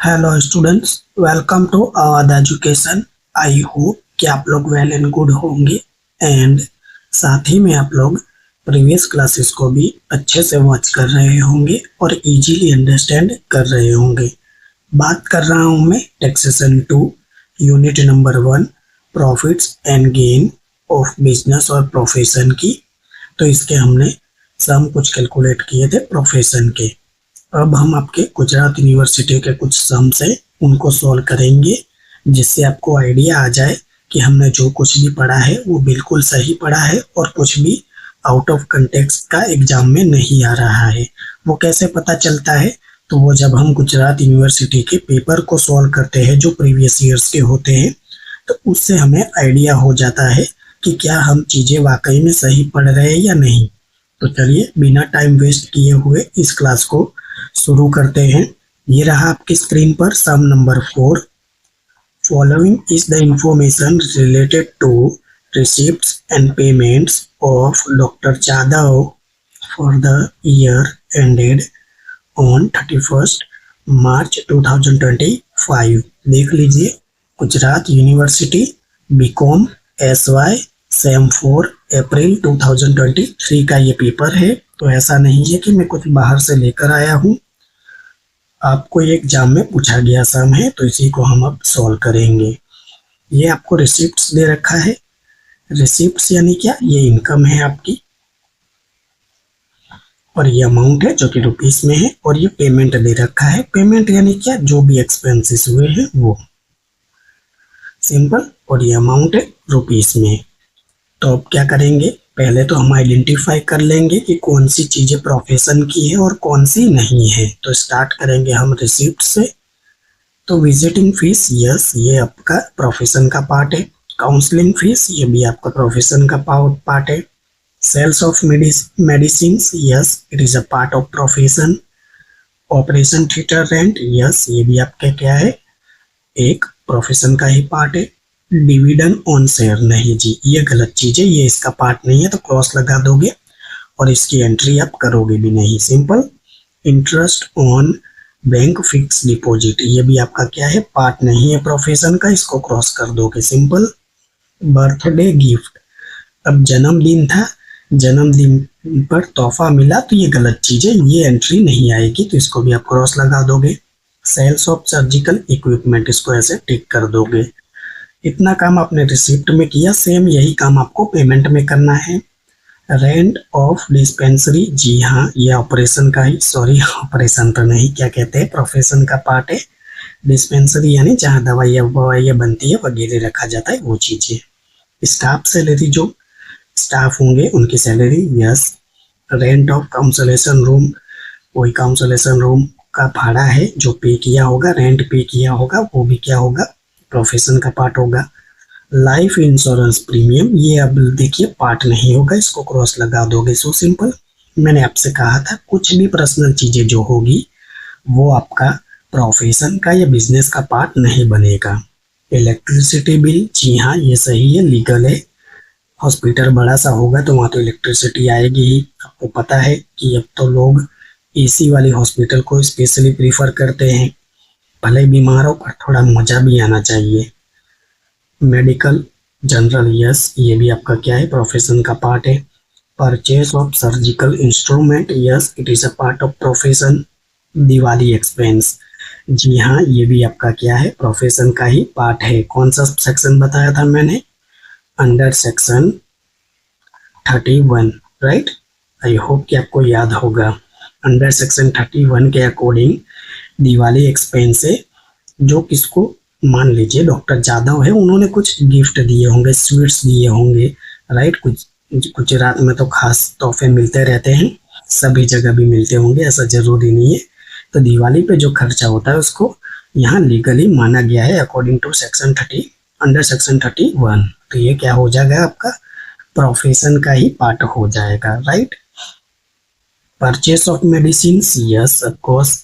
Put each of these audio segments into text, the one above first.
Hello students, welcome to आवाज education. I hope कि आप लोग वेल एंड गुड होंगे एंड साथ ही में आप लोग प्रीवियस क्लासेस को भी अच्छे से वॉच कर रहे होंगे और इजीली अंडरस्टैंड कर रहे होंगे। बात कर रहा हूं मैं taxation 2 unit number 1 profits and gain of business और प्रोफेशन की। तो इसके हमने सम कुछ कैलकुलेट किए थे प्रोफेशन के। अब हम आपके गुजरात यूनिवर्सिटी के कुछ सम्स है उनको सॉल्व करेंगे, जिससे आपको आइडिया आ जाए कि हमने जो कुछ भी पढ़ा है वो बिल्कुल सही पढ़ा है और कुछ भी आउट ऑफ कंटेक्स्ट का एग्जाम में नहीं आ रहा है। वो कैसे पता चलता है? तो वो जब हम गुजरात यूनिवर्सिटी के पेपर को सॉल्व करते हैं जो प्रीवियस ईयर्स के होते हैं, तो उससे हमें आइडिया हो जाता है कि क्या हम चीजें वाकई में सही पढ़ रहे हैं या नहीं। तो चलिए बिना टाइम वेस्ट किए हुए इस क्लास को शुरू करते हैं। ये रहा आपकी स्क्रीन पर sum number 4। Following is the information related to receipts and payments of doctor Jadav for the year ended on 31 March 2025। देख लीजिए, Gujarat University BCom SY sem 4 April 2023 का ये पेपर है। तो ऐसा नहीं है कि मैं कुछ बाहर से लेकर आया हूँ, आपको ये एग्जाम में पूछा गया सम है, तो इसी को हम अब सॉल्व करेंगे। ये आपको रिसिप्ट्स दे रखा है। रिसिप्ट्स यानी क्या? ये इनकम है आपकी और ये अमाउंट है जो कि रुपीस में है, और ये पेमेंट दे रखा है। पेमेंट यानी क्या? जो भी एक्सपेंसेस हुए हैं वो, सिंपल। और ये अमाउंट है रुपीस में। तो अब क्या करेंगे? पहले तो हम आइडेंटिफाई कर लेंगे कि कौन सी चीजें प्रोफेशन की है और कौन सी नहीं है। तो स्टार्ट करेंगे हम रिसिप्ट से। तो विजिटिंग फीस, यस, ये आपका प्रोफेशन का पार्ट है। काउंसलिंग फीस, ये भी आपका प्रोफेशन का पार्ट है। Sales of medicine, yes, it is a part of profession. Operation theatre rent, yes, ये भी आपका क्या है? एक प्रोफेशन का ही पार्ट है। डिविडेंड ऑन शेयर, नहीं जी, ये गलत चीज है, ये इसका पार्ट नहीं है, तो क्रॉस लगा दोगे और इसकी एंट्री आप करोगे भी नहीं, simple. Interest on bank fix deposit, ये भी आपका क्या है? पार्ट नहीं है प्रोफेशन का, इसको क्रॉस कर दोगे, सिंपल। बर्थडे गिफ्ट, अब जन्मदिन था, जन्मदिन पर तोहफा मिला, तो ये गलत चीज है, ये एंट्री नहीं आएगी, तो इसको भी आप क्रॉस लगा दोगे। सेल्स ऑफ सर्जिकल इक्विपमेंट, इसको ऐसे टिक कर दोगे। इतना काम आपने रिसिप्ट में किया, सेम यही काम आपको पेमेंट में करना है। रेंट ऑफ डिस्पेंसरी, जी हाँ, ये ऑपरेशन का ही, सॉरी ऑपरेशन तो नहीं, क्या कहते हैं, प्रोफेशन का पार्ट है। डिस्पेंसरी यानी जहाँ दवाइयाँ बनती है वगैरह रखा जाता है, वो चीजें। स्टाफ सैलरी, जो स्टाफ होंगे उनकी salary, yes. Rent of consultation room, वही काउंसलेशन रूम का भाड़ा है जो पे किया होगा, रेंट पे किया होगा, वो भी क्या होगा? प्रोफेशन का पार्ट होगा। लाइफ इंश्योरेंस प्रीमियम, ये अब देखिए पार्ट नहीं होगा, इसको क्रॉस लगा दोगे, सो सिंपल। मैंने आपसे कहा था कुछ भी पर्सनल चीजें जो होगी वो आपका प्रोफेशन का या बिजनेस का पार्ट नहीं बनेगा। इलेक्ट्रिसिटी बिल, जी हाँ, ये सही है, लीगल है। हॉस्पिटल बड़ा सा होगा तो वहाँ तो इलेक्ट्रिसिटी आएगी ही। आपको पता है कि अब तो लोग AC वाली हॉस्पिटल को स्पेशली प्रीफर करते हैं, भले बीमार हो पर थोड़ा मजा भी आना चाहिए। मेडिकल जनरल, यस, ये भी आपका क्या है? प्रोफेशन का पार्ट है। Purchase of surgical instrument, yes, it is a part of profession. Diwali expense, जी हाँ, ये भी आपका क्या है? प्रोफेशन का ही पार्ट है। कौन सा सेक्शन बताया था मैंने? Under section 31, right. I hope कि आपको याद होगा। अंडर सेक्शन 31 के अकॉर्डिंग दिवाली एक्सपेंस है, जो किसको, मान लीजिए डॉक्टर जादव है, उन्होंने कुछ गिफ्ट दिए होंगे, स्वीट्स दिए होंगे, राइट। कुछ गुजरात में तो खास तोहफे मिलते रहते हैं, सभी जगह भी मिलते होंगे, ऐसा जरूरी नहीं है। तो दिवाली पे जो खर्चा होता है उसको यहाँ लीगली माना गया है according to section 30, under section 31। तो ये क्या हो जाएगा? आपका प्रोफेशन का ही पार्ट हो जाएगा, right. Purchase of medicine, yes of course.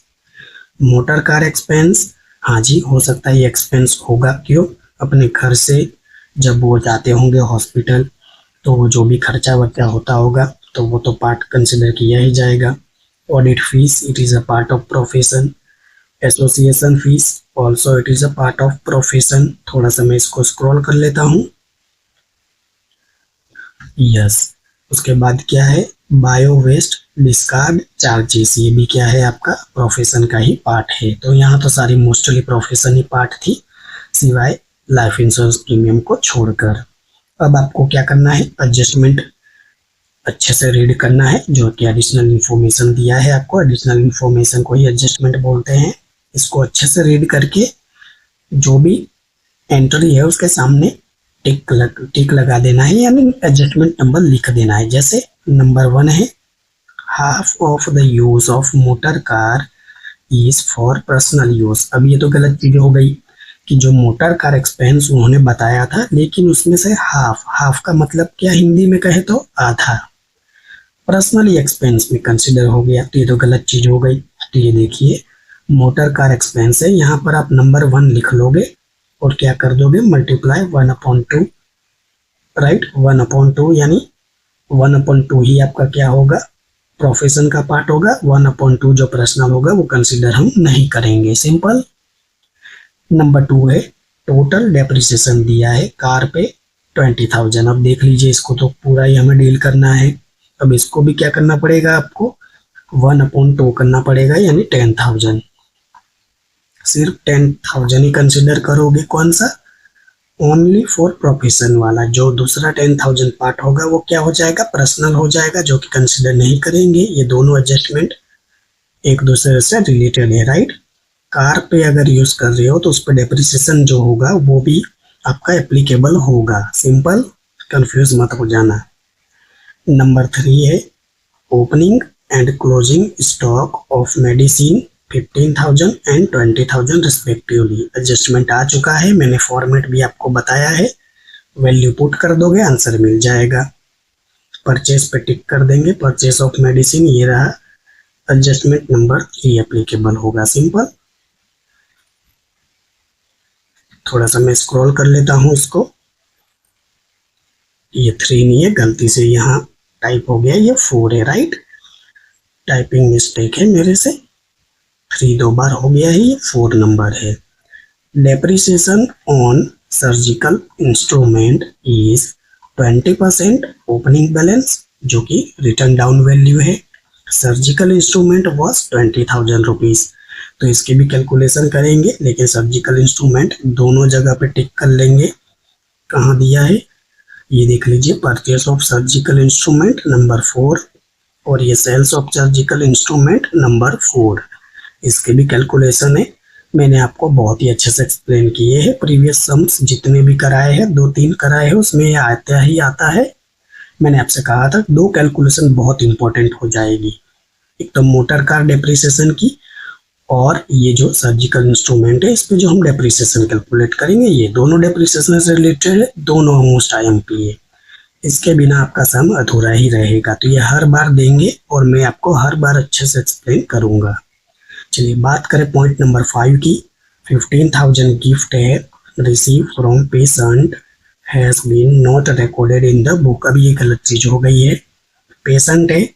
Motor car expense, हाँ जी, हो सकता है ये एक्सपेंस होगा, क्यों? अपने घर से जब वो जाते होंगे हॉस्पिटल, तो वो जो भी खर्चा वर्चा होता होगा तो वो तो पार्ट कंसिडर किया ही जाएगा। Audit fees, it is a part of profession. Association fees also it is a part of profession. थोड़ा सा मैं इसको स्क्रॉल कर लेता हूँ। यस, उसके बाद क्या है, बायो वेस्ट डिस्कार्ड चार्जेस, ये भी क्या है आपका प्रोफेशन का ही पार्ट है। तो यहाँ तो सारी मोस्टली प्रोफेशन ही पार्ट थी, सिवाय लाइफ इंश्योरेंस प्रीमियम को छोड़कर। अब आपको क्या करना है, एडजस्टमेंट अच्छे से रीड करना है, जो कि एडिशनल इन्फॉर्मेशन दिया है आपको। एडिशनल इन्फॉर्मेशन को ही एडजस्टमेंट बोलते हैं। इसको अच्छे से रीड करके जो भी एंट्री है उसके सामने टिक लगा देना है, यानी एडजस्टमेंट नंबर लिख देना है। जैसे नंबर 1 है, half of the use of motor car is for personal use. अब ये तो गलत चीज हो गई कि जो मोटर कार एक्सपेंस उन्होंने बताया था, लेकिन उसमें से हाफ, हाफ का मतलब क्या हिंदी में कहे तो आधा, पर्सनली एक्सपेंस में कंसिडर हो गया, तो ये तो गलत चीज हो गई। तो ये देखिए मोटर कार एक्सपेंस है, यहाँ पर आप नंबर 1 लिख लोगे और क्या कर दोगे, मल्टीप्लाई 1/2, राइट। 1/2 यानी 1/2 ही आपका क्या होगा, प्रोफेशन का पार्ट होगा। 1/2 जो पर्सनल होगा वो कंसिडर हम नहीं करेंगे, सिंपल। नंबर 2 है, टोटल डेप्रिसिएशन दिया है कार पे 20,000। अब देख लीजिए, इसको तो पूरा ही हमें डील करना है। अब इसको भी क्या करना पड़ेगा आपको, 1/2 करना पड़ेगा, यानी 10,000। सिर्फ 10,000 ही कंसिडर करोगे, कौन सा, ओनली फॉर प्रोफेशन वाला। जो दूसरा 10,000 पार्ट होगा वो क्या हो जाएगा, पर्सनल हो जाएगा, जो कि कंसिडर नहीं करेंगे। ये दोनों एडजस्टमेंट एक दूसरे से रिलेटेड है, राइट। कार पे अगर यूज कर रहे हो तो उस पर डेप्रिसिएशन जो होगा वो भी आपका एप्लीकेबल होगा, सिंपल, कंफ्यूज मत हो जाना। नंबर 3 है, opening and closing stock of medicine 15,000 and 20,000 respectively. Adjustment आ चुका है, मैंने फॉर्मेट भी आपको बताया है, वैल्यू पुट कर दोगे आंसर मिल जाएगा। परचेज पे टिक कर देंगे, परचेज ऑफ मेडिसिन ये रहा, एडजस्टमेंट नंबर 3 एप्लीकेबल होगा, सिंपल। थोड़ा सा मैं स्क्रॉल कर लेता हूँ इसको, ये 3 नहीं है, गलती से यहाँ टाइप हो गया, ये 4 है, राइट। टाइपिंग मिस्टेक है मेरे से, 3 2 बार हो गया है, ये 4 नंबर है। Depreciation on surgical instrument is 20% opening balance, जो कि रिटर्न डाउन वैल्यू है। सर्जिकल इंस्ट्रूमेंट वॉज 20,000 रुपीज, तो इसकी भी कैलकुलेशन करेंगे, लेकिन सर्जिकल इंस्ट्रूमेंट दोनों जगह पे टिक कर लेंगे। कहाँ दिया है, ये देख लीजिए, purchase of surgical instrument number 4, और ये sales of surgical instrument number 4। इसके भी कैलकुलेशन है, मैंने आपको बहुत ही अच्छे से एक्सप्लेन किए हैं। प्रीवियस सम्स जितने भी कराए हैं, 2-3 कराए हैं, उसमें ये आता ही आता है। मैंने आपसे कहा था 2 कैलकुलेशन बहुत इंपॉर्टेंट हो जाएगी, एक तो मोटर कार डेप्रिसिएशन की, और ये जो सर्जिकल इंस्ट्रूमेंट है इस पे जो हम डेप्रिसिएशन कैलकुलेट करेंगे, ये दोनों डेप्रिसिएशन से रिलेटेड है, दोनों मोस्ट IMP है। इसके बिना आपका सम अधूरा ही रहेगा, तो ये हर बार देंगे और मैं आपको हर बार अच्छे से एक्सप्लेन करूंगा। चलिए बात करें पॉइंट नंबर 5 की। 15,000 गिफ्ट है receive from patient has been not recorded in the book. अभी ये गलत चीज हो गई है, पेशेंट है,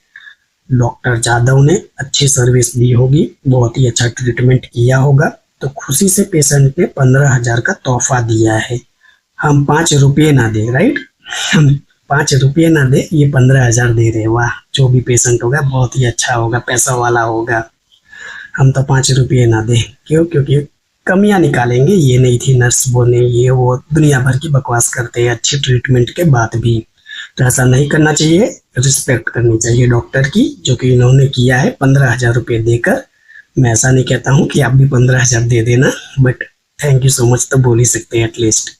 डॉक्टर जादव ने अच्छी सर्विस दी होगी, बहुत ही अच्छा ट्रीटमेंट किया होगा, तो खुशी से पेशेंट ने 15,000 का तोहफा दिया है। हम 5 रुपये ना दे, राइट, हम 5 रुपये ना दे, ये 15,000 दे रहे। वाह, जो भी पेशेंट होगा बहुत ही अच्छा होगा, पैसा वाला होगा। हम तो 5 रुपये ना दे, क्यों, क्योंकि कमियां निकालेंगे, ये नहीं थी नर्स बोने, ये वो दुनिया भर की बकवास करते हैं अच्छी ट्रीटमेंट के बाद भी। तो ऐसा नहीं करना चाहिए, रिस्पेक्ट करनी चाहिए डॉक्टर की, जो कि इन्होंने किया है 15,000 रुपये देकर। मैं ऐसा नहीं कहता हूँ कि आप भी 15,000 दे देना, but thank you so much तो बोल ही सकते हैं at least.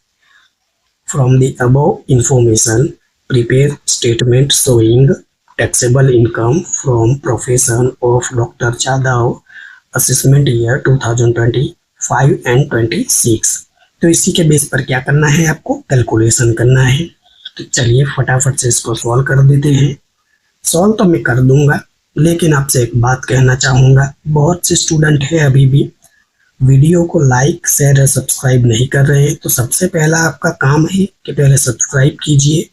From the above information prepare statement showing taxable income from profession of Dr. Jadhav assessment year 2025 and 26। तो इसी के बेस पर क्या करना है, आपको कैलकुलेशन करना है। तो चलिए फटाफट से इसको सॉल्व कर देते हैं। सॉल्व तो मैं कर दूंगा, लेकिन आपसे एक बात कहना चाहूँगा, बहुत से स्टूडेंट है अभी भी वीडियो को लाइक शेयर और सब्सक्राइब नहीं कर रहे हैं। तो सबसे पहला आपका काम है कि पहले सब्सक्राइब कीजिए,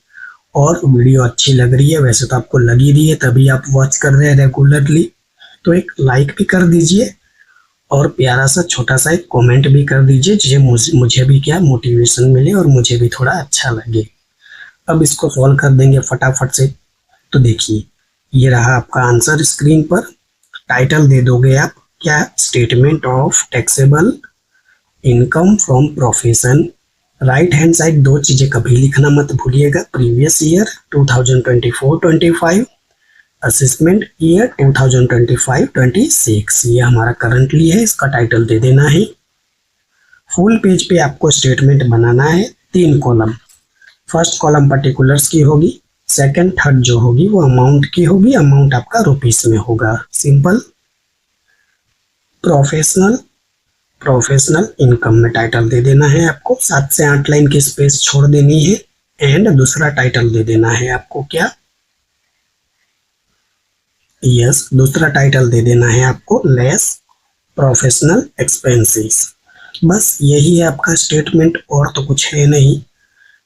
और वीडियो अच्छी लग रही है, वैसे तो आपको लगी रही है तभी आप वॉच कर रहे हैं रेगुलरली, तो एक लाइक भी कर दीजिए और प्यारा सा छोटा सा एक कमेंट भी कर दीजिए, जिसे मुझे भी क्या मोटिवेशन मिले और मुझे भी थोड़ा अच्छा लगे। अब इसको सॉल्व कर देंगे फटाफट से। तो देखिए, ये रहा आपका आंसर स्क्रीन पर। टाइटल दे दोगे आप क्या, statement of taxable income from profession. Right hand side दो चीजें कभी लिखना मत भूलिएगा, प्रीवियस ईयर 2024-25, असेसमेंट ईयर 2025-26, ये हमारा करंटली है, इसका टाइटल दे देना है। फुल पेज पे आपको स्टेटमेंट बनाना है, 3 कॉलम। फर्स्ट कॉलम पर्टिकुलर्स की होगी, सेकंड थर्ड जो होगी वो अमाउंट की होगी, अमाउंट आपका रुपीस में होगा। सिंपल। प्रोफेशनल इनकम में टाइटल दे देना है आपको, 7 से 8 लाइन की स्पेस छोड़ देनी है। एंड दूसरा टाइटल दे देना है आपको क्या, दूसरा टाइटल दे देना है आपको लेस प्रोफेशनल एक्सपेंसेस। बस यही है आपका स्टेटमेंट, और तो कुछ है नहीं।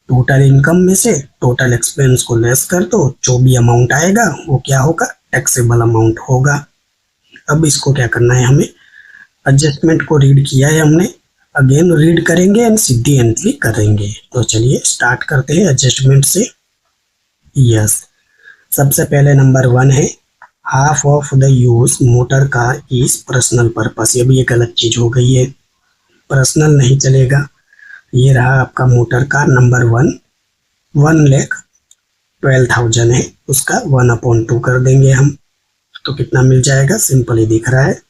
टोटल इनकम में से टोटल एक्सपेंस को लेस कर दो, जो भी अमाउंट आएगा वो क्या होगा, टैक्सेबल अमाउंट होगा। अब इसको क्या करना है हमें, एडजस्टमेंट को रीड किया है हमने, अगेन रीड करेंगे एंड सीधी एंट्री करेंगे। तो चलिए स्टार्ट करते हैं एडजस्टमेंट से। सबसे पहले नंबर 1 है, half of the use motor car is personal purpose. ये भी एक गलत चीज हो गई है, पर्सनल नहीं चलेगा। ये रहा आपका मोटर कार नंबर 1, 1,12,000 है, उसका 1/2 कर देंगे हम, तो कितना मिल जाएगा, सिंपल ही दिख रहा है,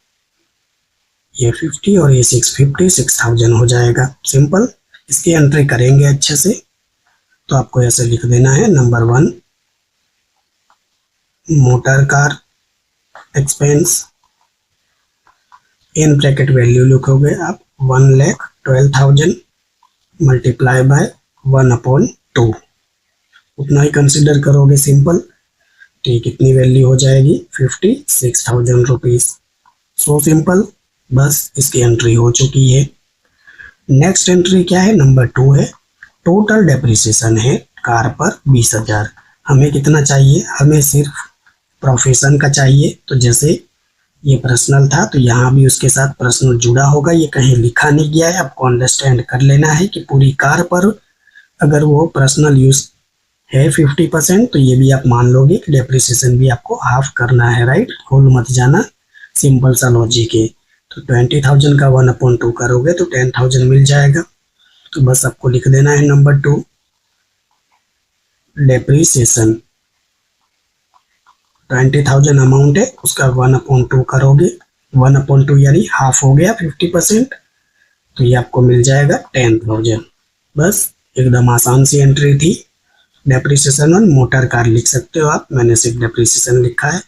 ये 50 और ये 650, 6,000 हो जाएगा। सिंपल। इसकी एंट्री करेंगे अच्छे से, तो आपको ऐसे लिख देना है, number 1 motor car expense, in bracket value लिखोगे आप 1,12,000 मल्टीप्लाई बाय 1/2, उतना ही कंसिडर करोगे। सिंपल। ठीक, कितनी वैल्यू हो जाएगी, 56,000 रुपीज। So simple. बस इसकी एंट्री हो चुकी है। नेक्स्ट एंट्री क्या है, नंबर 2 है, टोटल डेप्रिसिएशन है कार पर 20,000। हमें कितना चाहिए, हमें सिर्फ प्रोफेशन का चाहिए। तो जैसे ये पर्सनल था तो यहाँ भी उसके साथ पर्सनल जुड़ा होगा, ये कहीं लिखा नहीं गया है, आपको अंडरस्टैंड कर लेना है कि पूरी कार पर अगर वो पर्सनल यूज है 50%, तो ये भी आप मान लोगे कि डेप्रिसिएशन भी आपको हाफ करना है, राइट, भूल मत जाना, सिंपल सा लॉजिक है। तो 20,000 का 1/2 करोगे तो 10,000 मिल जाएगा। तो बस आपको लिख देना है नंबर 2 डेप्रिसिएशन, 20,000 अमाउंट है, उसका 1/2 करोगे, 1/2 यानी हाफ हो गया 50%, तो ये आपको मिल जाएगा 10,000। बस एकदम आसान सी एंट्री थी। डेप्रिसिएशन ऑन मोटर कार लिख सकते हो आप, मैंने सिर्फ डेप्रिसिएशन लिखा है,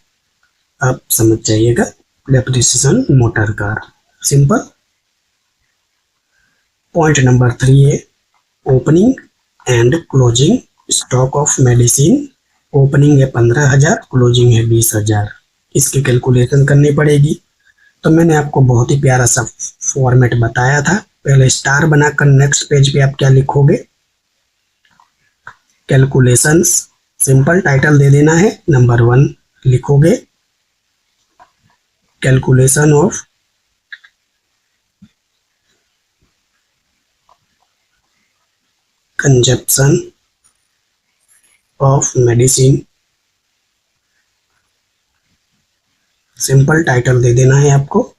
आप समझ जाइएगा, depreciation motor car. Simple. Point number 3 है, opening and closing stock of medicine. Opening है 15,000, क्लोजिंग है 20,000, इसकी कैलकुलेशन करनी पड़ेगी। तो मैंने आपको बहुत ही प्यारा सा फॉर्मेट बताया था। पहले स्टार बनाकर नेक्स्ट पेज पे आप क्या लिखोगे, कैलकुलेशंस। सिंपल टाइटल दे देना है, नंबर 1 लिखोगे calculation of consumption of medicine. Simple title दे देना है आपको।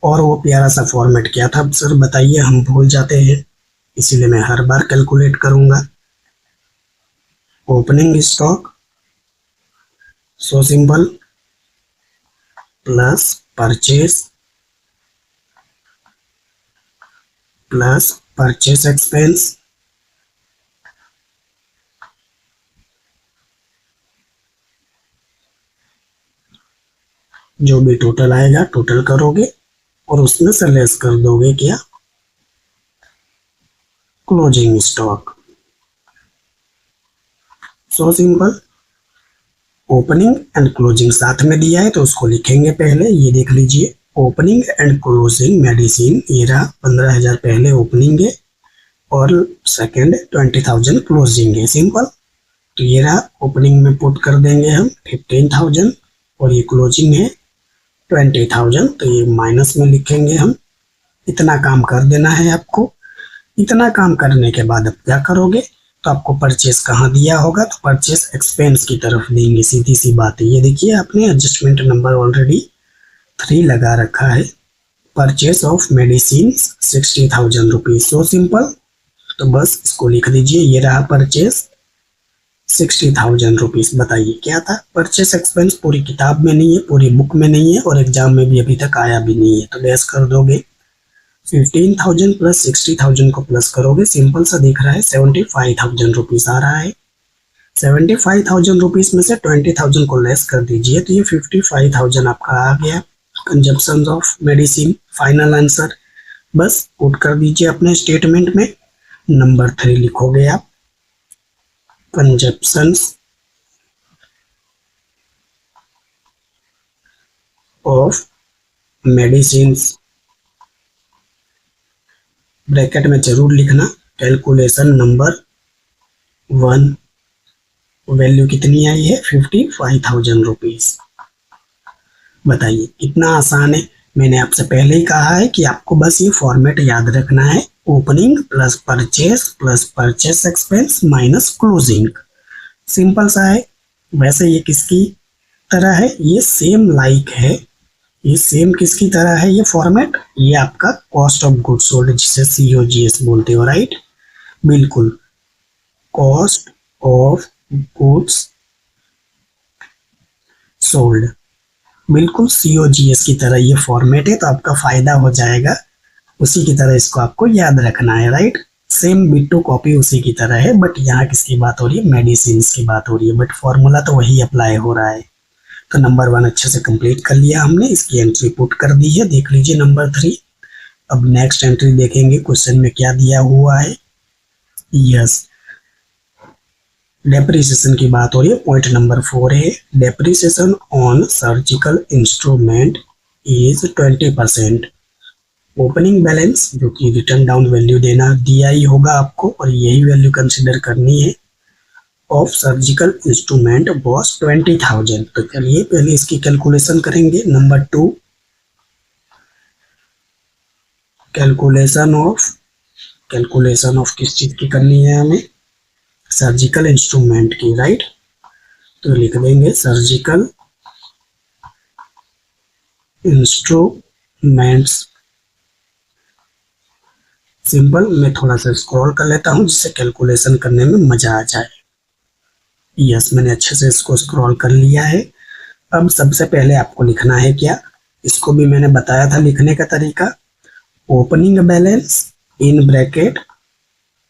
और वो प्यारा सा फॉर्मेट क्या था सर बताइए, हम भूल जाते हैं, इसीलिए मैं हर बार कैलकुलेट करूंगा। Opening stock, so simple, plus purchase expense, जो भी टोटल आएगा टोटल करोगे और उसमें से लेस कर दोगे क्या, closing stock. So simple. Opening and closing साथ में दिया है तो उसको लिखेंगे पहले, ये देख लीजिए, ओपनिंग एंड क्लोजिंग मेडिसिन, ये रहा 15,000 पहले ओपनिंग है और सेकेंड 20,000 क्लोजिंग है। सिंपल। तो ये रहा, ओपनिंग में पुट कर देंगे हम 15,000 और ये क्लोजिंग है 20,000, तो ये माइनस में लिखेंगे हम। इतना काम कर देना है आपको। इतना काम करने के बाद अब क्या करोगे, तो आपको परचेस कहाँ दिया होगा, तो परचेस एक्सपेंस की तरफ देंगे, सीधी सी बात है। ये देखिए आपने एडजस्टमेंट नंबर ऑलरेडी 3 लगा रखा है। Purchase of medicine 60,000 rupees, so simple. तो बस इसको लिख दीजिए, ये रहा परचेस 60,000 रुपीज। बताइए क्या था, परचेस एक्सपेंस पूरी किताब में नहीं है, पूरी बुक में नहीं है, और एग्जाम में भी अभी तक आया भी नहीं है। तो लेस कर दोगे, 15,000 प्लस 60,000 को प्लस करोगे, सिंपल सा दिख रहा है 75,000 रुपीज आ रहा है। 75,000 रुपीज में से 20,000 को लेस कर दीजिए, तो ये 55,000 आपका आ गया consumption of medicine. Final answer बस पुट कर दीजिए अपने स्टेटमेंट में। नंबर 3 लिखोगे आप, कंजप्शंस ऑफ मेडिसिन, ब्रैकेट में जरूर लिखना, कैलकुलेशन नंबर 1। वैल्यू कितनी आई है, 55,000 रुपीज। बताइए कितना आसान है। मैंने आपसे पहले ही कहा है कि आपको बस ये फॉर्मेट याद रखना है, opening plus purchase expense minus closing. Simple सा है। वैसे ये किसकी तरह है, ये सेम लाइक है। ये सेम किसकी तरह है ये फॉर्मेट, ये आपका कॉस्ट ऑफ गुड्स सोल्ड, जिसे COGS बोलते हो, राइट। बिल्कुल, कॉस्ट ऑफ गुड्स सोल्ड, बिल्कुल COGS की तरह ये फॉर्मेट है, तो आपका फायदा हो जाएगा। उसी की तरह इसको आपको याद रखना है, राइट। सेम बिट्टू कॉपी उसी की तरह है, बट यहाँ किसकी बात हो रही है, मेडिसिन की बात हो रही है, बट फॉर्मूला तो वही अप्लाई हो रहा है। तो नंबर 1 अच्छे से कंप्लीट कर लिया हमने, इसकी एंट्री पुट कर दी है। देख लीजिए नंबर 3। अब नेक्स्ट एंट्री देखेंगे क्वेश्चन में क्या दिया हुआ है। यस, डेप्रिसिएशन की बात हो रही है, पॉइंट नंबर 4 है, depreciation on surgical instrument is 20%। Opening balance जो कि रिटर्न डाउन वैल्यू देना दिया ही होगा आपको, और यही वैल्यू कंसिडर करनी है, ऑफ सर्जिकल इंस्ट्रूमेंट वॉज 20,000। तो चलिए पहले इसकी कैलकुलेशन करेंगे। नंबर 2, कैलकुलेशन ऑफ किस चीज की करनी है हमें, सर्जिकल इंस्ट्रूमेंट की, राइट। तो लिख देंगे सर्जिकल इंस्ट्रूमेंट्स। सिंपल, मैं थोड़ा सा स्क्रॉल कर लेता हूं जिससे कैलकुलेशन करने में मजा आ जाए। यस, मैंने अच्छे से इसको स्क्रॉल कर लिया है। अब सबसे पहले आपको लिखना है क्या, इसको भी मैंने बताया था लिखने का तरीका, opening balance in bracket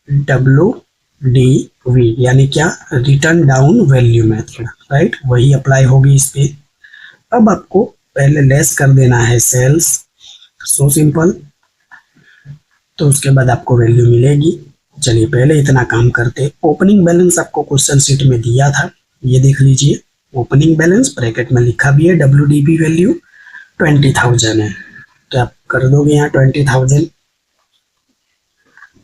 WDV, यानी क्या, return down value method, right, वही अप्लाई होगी इस पे। अब आपको पहले लेस कर देना है सेल्स, सो सिंपल। तो उसके बाद आपको वैल्यू मिलेगी। चलिए पहले इतना काम करते। ओपनिंग बैलेंस आपको क्वेश्चन शीट में दिया था, ये देख लीजिए। ओपनिंग बैलेंस ब्रैकेट में लिखा भी है, WDB वैल्यू 20,000 है, तो आप कर दोगे यहाँ 20,000।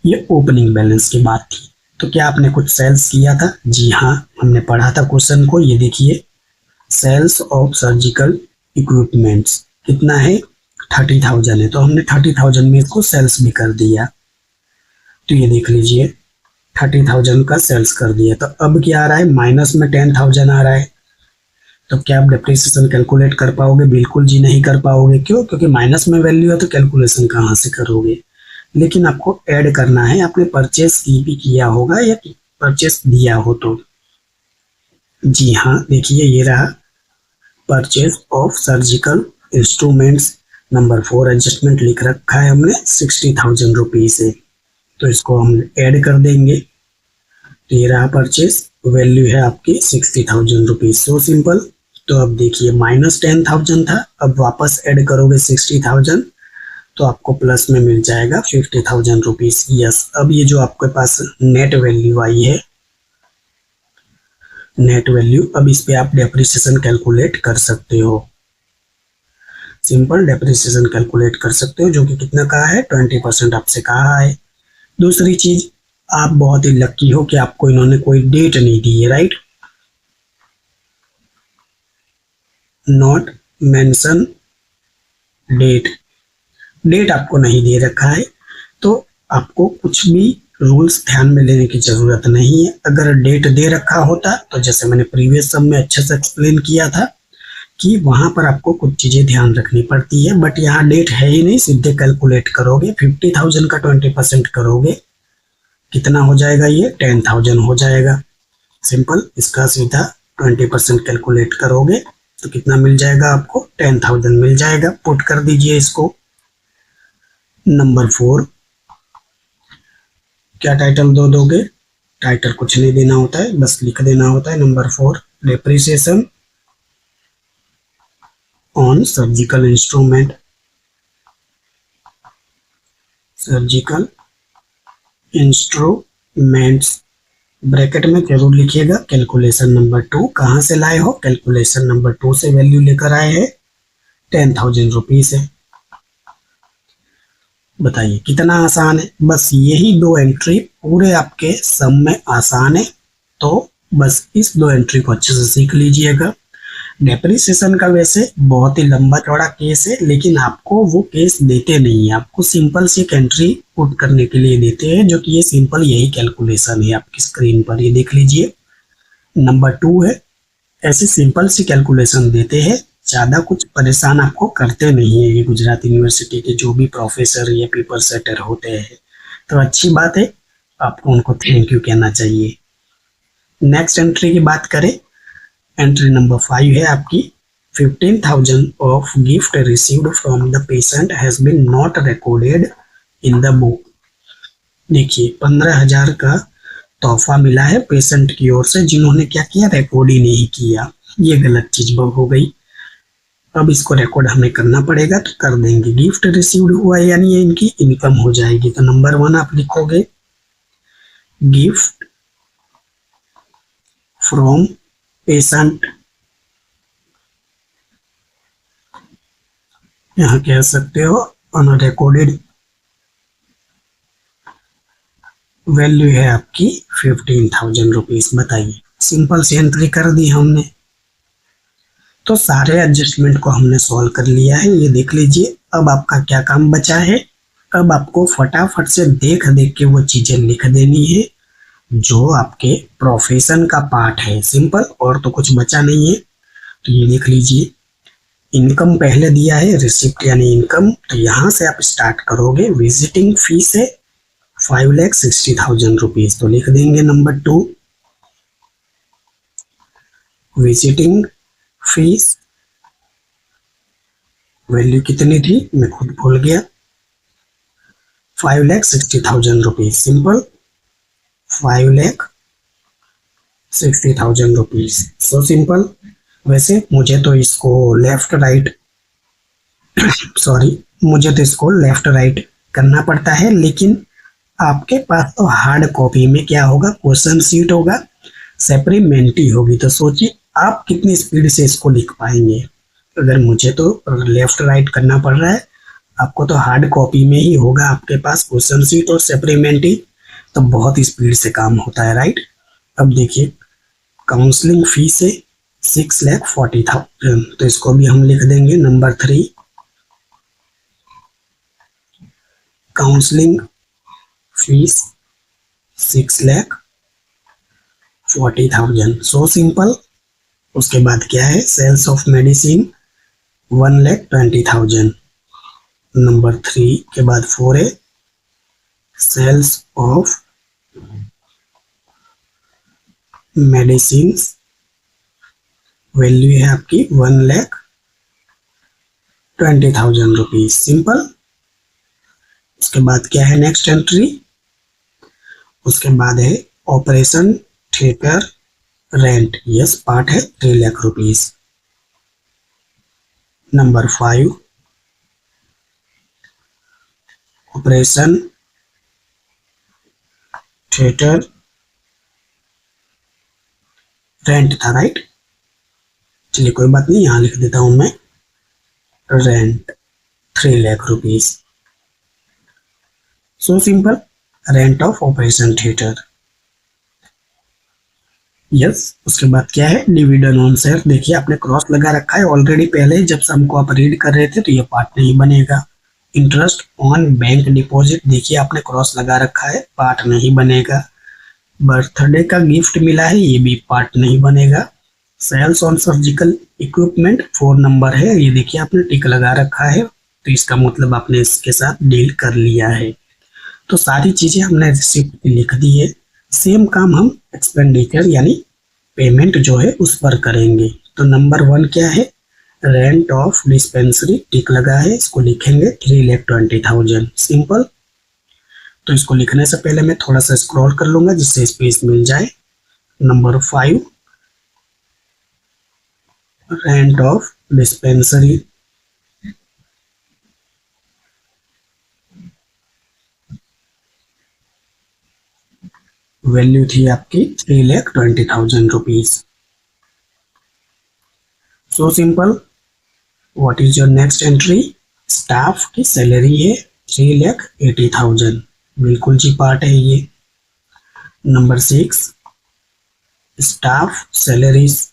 ये ओपनिंग बैलेंस की बात थी। तो क्या आपने कुछ सेल्स किया था, जी हाँ, हमने पढ़ा था क्वेश्चन को। ये देखिए, सेल्स ऑफ सर्जिकल इक्विपमेंट्स कितना है, 30,000 है, तो हमने 30,000 में इसको सेल्स भी कर दिया। तो ये देख लीजिए 30,000 का सेल्स कर दिया। तो अब क्या आ रहा है, माइनस में 10,000 आ रहा है। तो क्या आप डेप्रिसिएशन कैलकुलेट कर पाओगे, बिल्कुल जी नहीं कर पाओगे। क्यों, क्योंकि माइनस में वैल्यू है, तो कैलकुलेशन कहाँ से करोगे। लेकिन आपको ऐड करना है, आपने परचेस की भी किया होगा या परचेस दिया हो तो। जी हाँ, देखिए ये रहा, purchase of surgical instruments, number 4 adjustment लिख रखा है हमने, 60,000 रुपीज है, तो इसको हम ऐड कर देंगे। तो ये रहा परचेस, वैल्यू है आपकी 60,000 रुपीज, सो सिंपल। तो अब देखिए माइनस 10,000 था, अब वापस ऐड करोगे 60,000, तो आपको प्लस में मिल जाएगा 50,000 रुपीज। यस, अब ये जो आपके पास नेट वैल्यू आई है, नेट वैल्यू, अब इस पे आप डेप्रिसिएशन कैलकुलेट कर सकते हो। सिंपल डेप्रिसिएशन कैलकुलेट कर सकते हो, जो कि कितना कहा है, 20% आपसे कहा है। दूसरी चीज, आप बहुत ही लकी हो कि आपको इन्होंने कोई डेट नहीं दी है, right. Not mention date, date आपको नहीं दे रखा है तो आपको कुछ भी रूल्स ध्यान में लेने की जरूरत नहीं है। अगर डेट दे रखा होता तो जैसे मैंने प्रीवियस सब में अच्छे से एक्सप्लेन किया था कि वहां पर आपको कुछ चीजें ध्यान रखनी पड़ती है, बट यहाँ डेट है ही नहीं, सीधे कैलकुलेट करोगे। 50,000 का 20% करोगे, कितना हो जाएगा? ये 10,000 हो जाएगा। सिंपल, इसका सीधा 20% कैलकुलेट करोगे तो कितना मिल जाएगा आपको? 10,000 मिल जाएगा। पुट कर दीजिए इसको। नंबर 4, क्या टाइटल दोगे? टाइटल कुछ नहीं देना होता है, बस लिख देना होता है। Number 4, depreciation on surgical instrument, surgical instruments, bracket में जरूर लिखिएगा। कैलकुलेशन नंबर 2 कहाँ से लाए हो? कैलकुलेशन नंबर 2 से वैल्यू लेकर आए हैं, 10,000 रुपीज है। बताइए कितना आसान है। बस यही दो एंट्री पूरे आपके सम में आसान है, तो बस इस दो एंट्री को अच्छे से सीख लीजिएगा। डेप्रिसिएशन का वैसे बहुत ही लंबा चौड़ा केस है, लेकिन आपको वो केस देते नहीं है, आपको सिंपल सी एक एंट्री पुट करने के लिए देते हैं, जो कि ये सिंपल यही कैलकुलेशन है आपकी स्क्रीन पर, ये देख लीजिए। नंबर 2 है, ऐसी सिंपल सी कैलकुलेशन देते हैं, ज्यादा कुछ परेशान आपको करते नहीं है ये गुजरात यूनिवर्सिटी के जो भी प्रोफेसर या पेपर सेटर होते हैं, तो अच्छी बात है, आपको उनको थैंक यू कहना चाहिए। नेक्स्ट एंट्री की बात करें, एंट्री नंबर 5 है आपकी, 15,000 of gift received from the patient has been not recorded in the book. देखिए 15,000 का तोहफा मिला है पेशेंट की ओर से, जिन्होंने क्या किया? रिकॉर्ड ही नहीं किया। ये गलत चीज हो गई। अब इसको रिकॉर्ड हमें करना पड़ेगा, तो कर देंगे। गिफ्ट रिसीव्ड हुआ है यानी ये इनकी इनकम हो जाएगी, तो नंबर 1 आप लिखोगे गिफ्ट फ्रॉम पेशेंट, यहाँ कह सकते हो अनरिकॉर्डेड, वैल्यू है आपकी 15,000 रुपीज। बताइए, सिंपल सी एंट्री कर दी हमने, तो सारे एडजस्टमेंट को हमने सॉल्व कर लिया है, ये देख लीजिए। अब आपका क्या काम बचा है? अब आपको फटाफट से देख देख के वो चीजें लिख देनी है जो आपके प्रोफेशन का पार्ट है। सिंपल, और तो कुछ बचा नहीं है। तो ये देख लीजिए, इनकम पहले दिया है, रिसिप्ट यानी इनकम, तो यहाँ से आप स्टार्ट करोगे। विजिटिंग फीस है 5,60,000 रुपीज, तो लिख देंगे नंबर 2, विजिटिंग फीस वैल्यू कितनी थी मैं खुद भूल गया, 5,60,000 rupees. Simple, 5,60,000 rupees, so simple. वैसे मुझे तो इसको लेफ्ट राइट सॉरी, मुझे तो इसको लेफ्ट राइट करना पड़ता है, लेकिन आपके पास तो हार्ड कॉपी में क्या होगा? क्वेश्चन शीट होगा, सेपरेमेंटी होगी, तो सोचिए आप कितनी स्पीड से इसको लिख पाएंगे। अगर मुझे तो लेफ्ट राइट करना पड़ रहा है, आपको तो हार्ड कॉपी में ही होगा आपके पास क्वेश्चन शीट और सेपरेमेंटी, तो बहुत स्पीड से काम होता है, राइट। अब देखिए, काउंसलिंग फीस है 6,40,000, तो इसको भी हम लिख देंगे number 3, counselling fees 6,40,000, so simple. उसके बाद क्या है? सेल्स ऑफ मेडिसिन 1,20,000, नंबर 3 के बाद 4 है सेल्स ऑफ मेडिसिन, वैल्यू है आपकी 1,20,000 रुपीज। सिंपल। उसके बाद क्या है नेक्स्ट एंट्री? उसके बाद है operation theatre rent, yes part है 3 lakh rupees. Number 5 operation theatre rent था, राइट। चलिए कोई बात नहीं, यहां लिख देता हूं मैं rent 3 lakh rupees. So simple, rent of operation theatre. Yes. उसके बाद क्या है, डिविडेंड ऑन शेयर, देखिए आपने क्रॉस लगा रखा है ऑलरेडी पहले जब सम को आप रीड कर रहे थे, तो ये पार्ट नहीं बनेगा। इंटरेस्ट ऑन बैंक डिपॉजिट, देखिए आपने क्रॉस लगा रखा है, पार्ट नहीं बनेगा। बर्थडे का गिफ्ट मिला है, ये भी पार्ट नहीं बनेगा। Sales on surgical equipment 4 number है, ये देखिए आपने टिक लगा रखा है, तो इसका मतलब आपने इसके साथ डील कर लिया है। तो सारी चीजें हमने रिसिप्ट पे लिख दी है। सेम काम हम एक्सपेंडिचर यानी पेमेंट जो है उस पर करेंगे। तो नंबर 1 क्या है, रेंट ऑफ डिस्पेंसरी, टिक लगा है, इसको लिखेंगे 3,20,000, सिंपल। तो इसको लिखने से पहले मैं थोड़ा सा स्क्रॉल कर लूंगा जिससे स्पेस मिल जाए। Number 5, rent of dispensary, value थी आपकी 3,20,000 rupees. So simple. What is your next entry, staff की सैलरी है 3,80,000, बिल्कुल जी पार्ट है ये। नंबर 6, स्टाफ सैलरीज,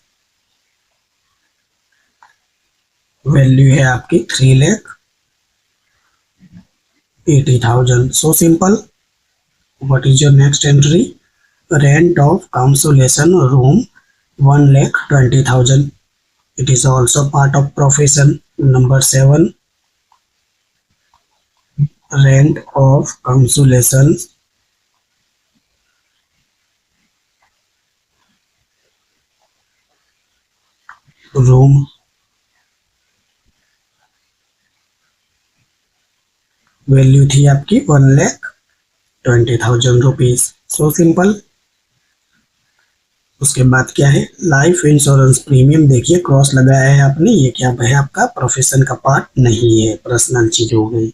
वैल्यू है आपकी 3,80,000। So simple. What is your next entry, rent of consolation room 1,20,000, it is also part of profession. Number 7, rent of consolation room, value थी आपकी 1,20,000 rupees. So simple. उसके बाद क्या है, लाइफ इंश्योरेंस प्रीमियम, देखिए cross लगाया है आपने, ये क्या है आपका प्रोफेशन का पार्ट नहीं है, पर्सनल चीज हो गई।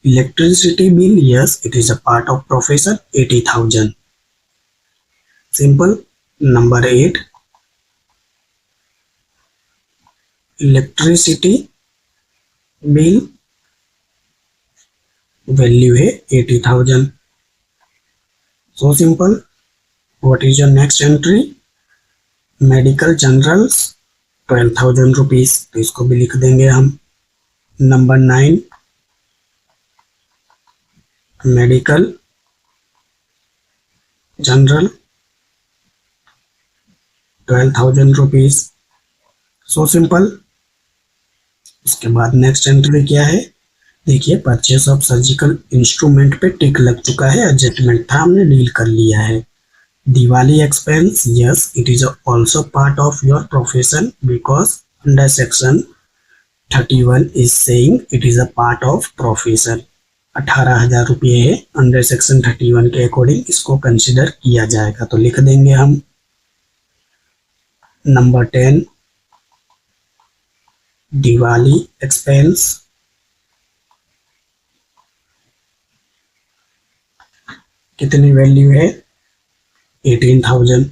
Electricity bill, yes it is a part of profession, 80,000, simple. Number 8, electricity bill, value है 80,000। सो simple. What is your next entry, medical generals 12,000 rupees, तो इसको भी लिख देंगे हम। Number 9, medical general 12,000 rupees. So simple. उसके बाद नेक्स्ट एंट्री क्या है, देखिए परचेस ऑफ सर्जिकल इंस्ट्रूमेंट पे टिक लग चुका है, एडजस्टमेंट था हमने डील कर लिया है। Diwali expense, yes it is also part of your profession because under section 31 is saying it is a part of profession। 18,000 रुपये है, अंडर सेक्शन 31 के अकॉर्डिंग इसको कंसिडर किया जाएगा, तो लिख देंगे हम। नंबर 10, दिवाली एक्सपेंस, कितनी वैल्यू है 18,000।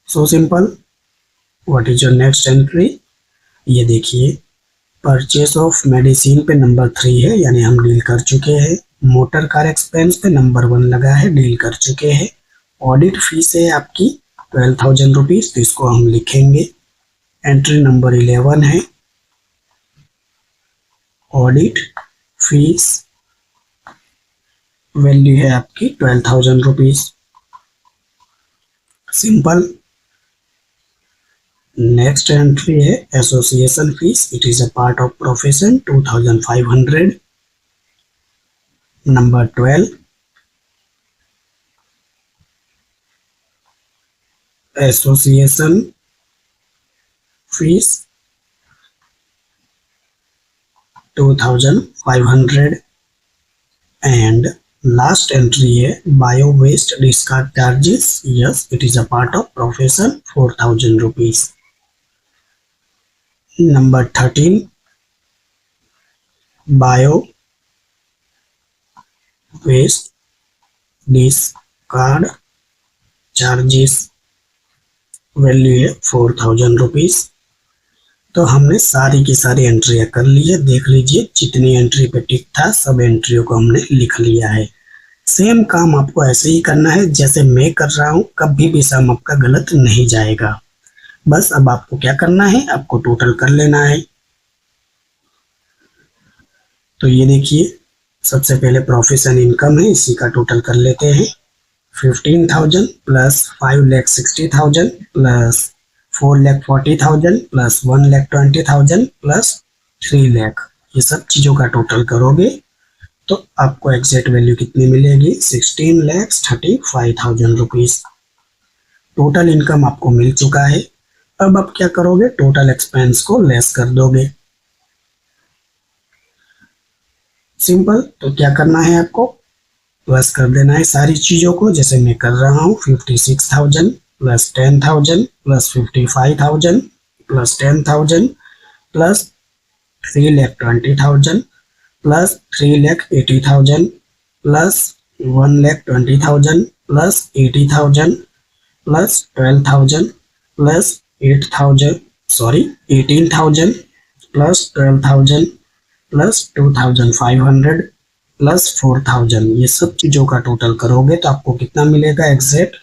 सो simple. What is your next entry, ये देखिए परचेस ऑफ मेडिसिन पे नंबर 3 है, यानी हम डील कर चुके हैं। मोटर कार एक्सपेंस पे नंबर 1 लगा है, डील कर चुके हैं। ऑडिट फीस है आपकी 12,000 रुपीज, तो इसको हम लिखेंगे। एंट्री नंबर 11 है, ऑडिट फीस, वैल्यू है आपकी 12,000 रुपीज, सिंपल। नेक्स्ट एंट्री है association fees, it is a part of profession 2,500। Number 12, association fees 2,500 and last entry है bio waste discard charges, yes it is a part of profession 4,000 rupees. Number 13, bio waste discard charges, value है 4,000 rupees. तो हमने सारी की सारी एंट्रियां कर ली है, देख लीजिए जितनी एंट्री पे टिक था सब एंट्रियों को हमने लिख लिया है। सेम काम आपको ऐसे ही करना है जैसे मैं कर रहा हूँ, कभी भी सम आपका गलत नहीं जाएगा। बस अब आपको क्या करना है, आपको टोटल कर लेना है। तो ये देखिए, सबसे पहले प्रोफेशन इनकम है, इसी का टोटल कर लेते हैं। 15,000 plus 5,60,000 plus 4,40,000 plus 1,20,000 plus 3 lakh, ये सब चीज़ों का टोटल करोगे तो आपको एग्जैक्ट वैल्यू कितनी मिलेगी, 16,35,000 रुपीज़। टोटल इनकम आपको मिल चुका है। अब आप क्या करोगे, टोटल एक्सपेंस को लेस कर दोगे। सिंपल, तो क्या करना है आपको, प्लस कर देना है सारी चीज़ों को, जैसे मैं कर रहा हूँ। 56,000 plus 10,000 plus 55,000 plus 10,000 plus 3,20,000 plus 3,80,000 plus 1,20,000 plus 80,000 plus 12,000 plus 18,000 plus 12,000 plus 2,500 plus 4,000, ये सब चीज़ों का टोटल करोगे तो आपको कितना मिलेगा एग्जैक्ट,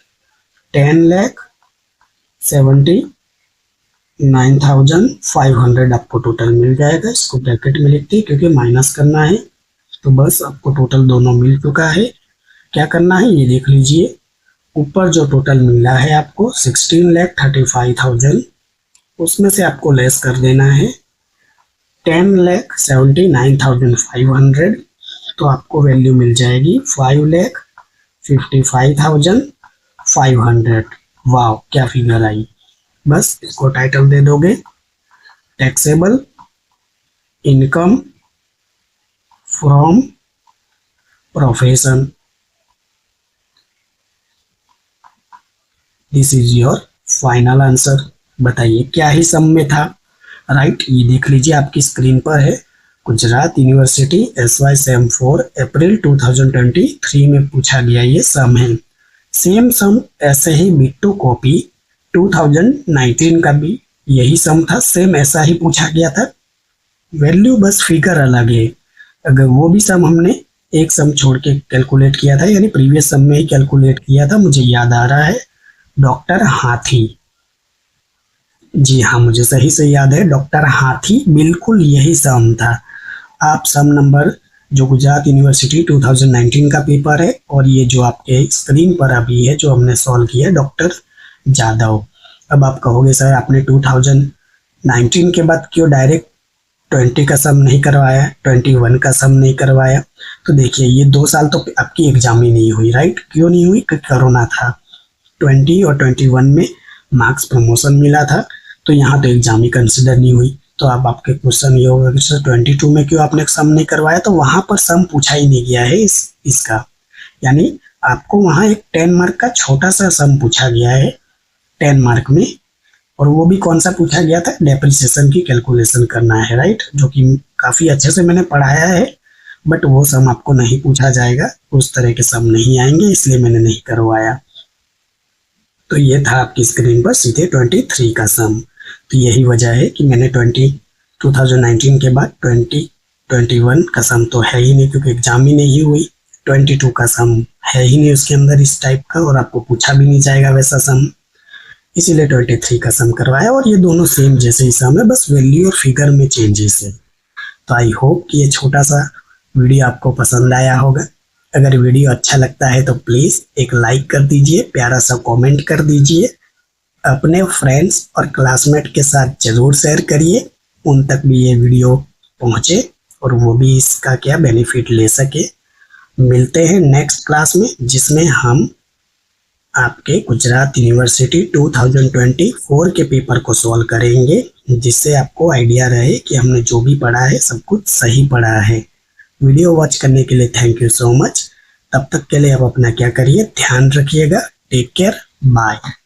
10,79,500 आपको टोटल मिल जाएगा। इसको ब्रैकेट में लिखते हैं क्योंकि माइनस करना है। तो बस आपको टोटल दोनों मिल चुका है। क्या करना है ये देख लीजिए, ऊपर जो टोटल मिला है आपको 16,35,000, उसमें से आपको लेस कर देना है 10,79,500, तो आपको वैल्यू मिल जाएगी 5,55,500। वाह, क्या फिगर आई। बस इसको टाइटल दे दोगे, taxable income from profession. This is your final answer. बताइए क्या ही सम में था, राइट। ये देख लीजिए आपकी स्क्रीन पर है, Gujarat university SY sem 4 April 2023 में पूछा गया ये सम है। सेम सम ऐसे ही बिट्टू कॉपी 2019 का भी यही सम था, सेम ऐसा ही पूछा गया था, वैल्यू बस फिगर अलग है। अगर वो भी सम हमने एक सम छोड़ के कैलकुलेट किया था, यानी प्रीवियस सम में ही कैलकुलेट किया था, मुझे याद आ रहा है, डॉक्टर हाथी। जी हाँ, मुझे सही से याद है, डॉक्टर हाथी, बिल्कुल यही सम था। आप सम नंबर जो गुजरात यूनिवर्सिटी 2019 का पेपर है, और ये जो आपके स्क्रीन पर अभी है जो हमने सॉल्व किया, डॉक्टर जादव। अब आप कहोगे सर आपने 2019 के बाद क्यों डायरेक्ट 20 का सम नहीं करवाया, 21 का सम नहीं करवाया। तो देखिए ये 2 साल तो आपकी एग्जाम ही नहीं हुई, राइट। क्यों नहीं हुई, क्योंकि कोरोना था। 20 और 21 में मार्क्स प्रमोशन मिला था, तो यहाँ तो एग्जाम ही कंसिडर नहीं हुई। तो अब आपके क्वेश्चन ये होगा कि सर 22 में क्यों आपने सम नहीं करवाया, तो वहाँ पर सम पूछा ही नहीं गया है इसका, यानी आपको वहाँ एक 10 मार्क का छोटा सा सम पूछा गया है 10 मार्क में, और वो भी कौन सा पूछा गया था, डेप्रिसिएशन की कैलकुलेशन करना है, राइट, जो कि काफ़ी अच्छे से मैंने पढ़ाया है, बट वो सम आपको नहीं पूछा जाएगा, उस तरह के सम नहीं आएंगे, इसलिए मैंने नहीं करवाया। तो ये था आपकी स्क्रीन पर सीधे 23 का सम। तो यही वजह है कि मैंने 2019 के बाद 2021 का सम तो है ही नहीं, क्योंकि एग्जाम ही नहीं हुई। 22 का सम है ही नहीं उसके अंदर इस टाइप का, और आपको पूछा भी नहीं जाएगा वैसा सम, इसीलिए 23 का सम करवाया। और ये दोनों सेम जैसे ही सम है, बस वैल्यू और फिगर में चेंजेस है। तो आई होप कि ये छोटा सा वीडियो आपको पसंद आया होगा। अगर वीडियो अच्छा लगता है तो प्लीज़ एक लाइक कर दीजिए, प्यारा सा कमेंट कर दीजिए, अपने फ्रेंड्स और क्लासमेट के साथ ज़रूर शेयर करिए, उन तक भी ये वीडियो पहुँचे और वो भी इसका क्या बेनिफिट ले सके। मिलते हैं नेक्स्ट क्लास में, जिसमें हम आपके गुजरात यूनिवर्सिटी 2024 के पेपर को सॉल्व करेंगे, जिससे आपको आइडिया रहे कि हमने जो भी पढ़ा है सब कुछ सही पढ़ा है। वीडियो वॉच करने के लिए थैंक यू सो मच। तब तक के लिए आप अपना क्या करिए, ध्यान रखिएगा। Take care, bye.